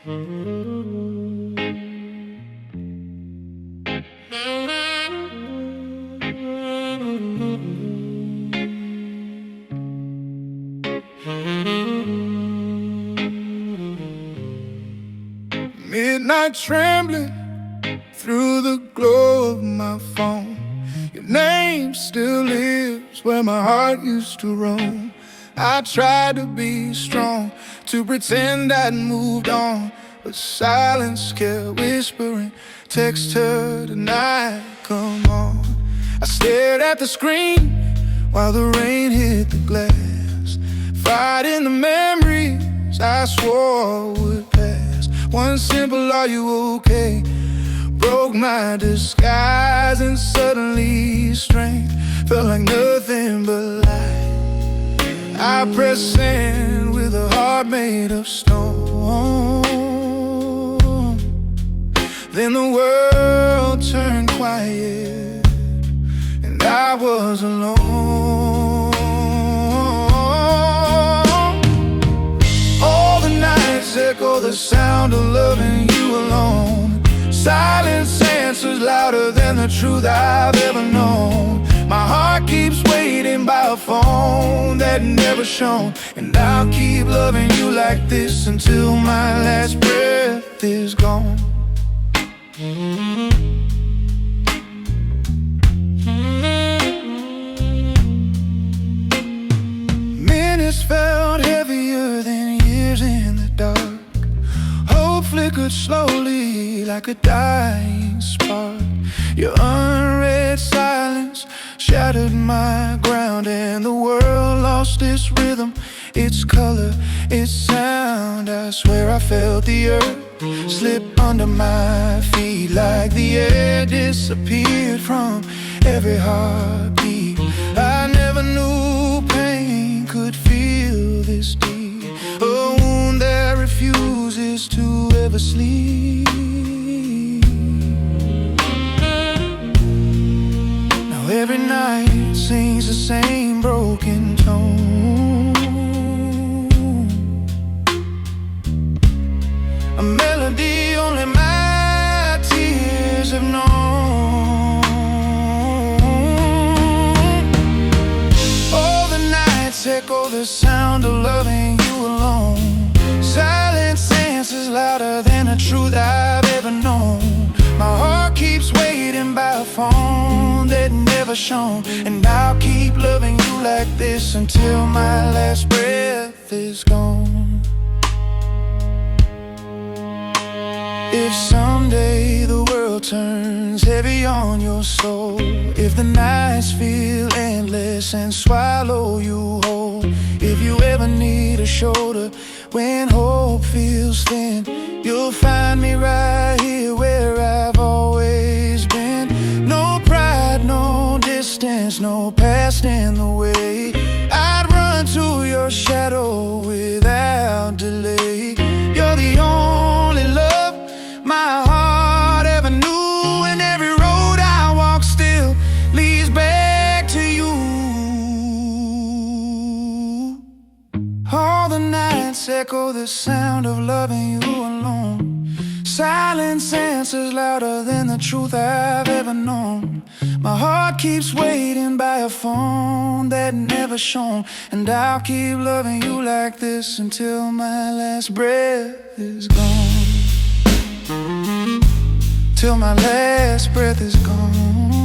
Midnight trembling through the glow of my phone. Your name still lives where my heart used to roam. I tried to be strong, to pretend I'd moved on, but silence kept whispering, text her tonight, come on. I stared at the screen while the rain hit the glass, fighting the memories I swore would pass. One simple "are you okay?" broke my disguise, and suddenly strength felt like nothing but light. I pressed sand with a heart made of stone. Then the world turned quiet, and I was alone. All the nights echo the sound of loving you alone. Silence answers louder than the truth I've ever known. My heart keeps waiting by a phone that never shone, and I'll keep loving you like this until my last breath is gone. Minutes felt heavier than years in the dark. Hope flickered slowly like a dying spark. Your unread silence shattered my ground, and the world lost its rhythm, its color, its sound. I swear I felt the earth slip under my feet, like the air disappeared from every heartbeat. I never knew pain could feel this deep, a wound that refuses to ever sleep. Every night sings the same broken tone, a melody only my tears have known. All the nights echo the sound of loving you alone. Silence answers louder than the truth I've ever known. My heart keeps waiting by a phone that never shone, and I'll keep loving you like this until my last breath is gone. If someday the world turns heavy on your soul, if the nights feel endless and swallow you whole, if you ever need a shoulder when hope feels thin, you'll find me right here where I've always been. No pride, no distance, no past in the way. I'd run to your shadow without delay. You're the only love my heart ever knew, and every road I walk still leads back to you. All the nights echo the sound of loving you alone. Silence answers louder than the truth I've ever known. My heart keeps waiting by a phone that never shone, and I'll keep loving you like this until my last breath is gone. Till my last breath is gone.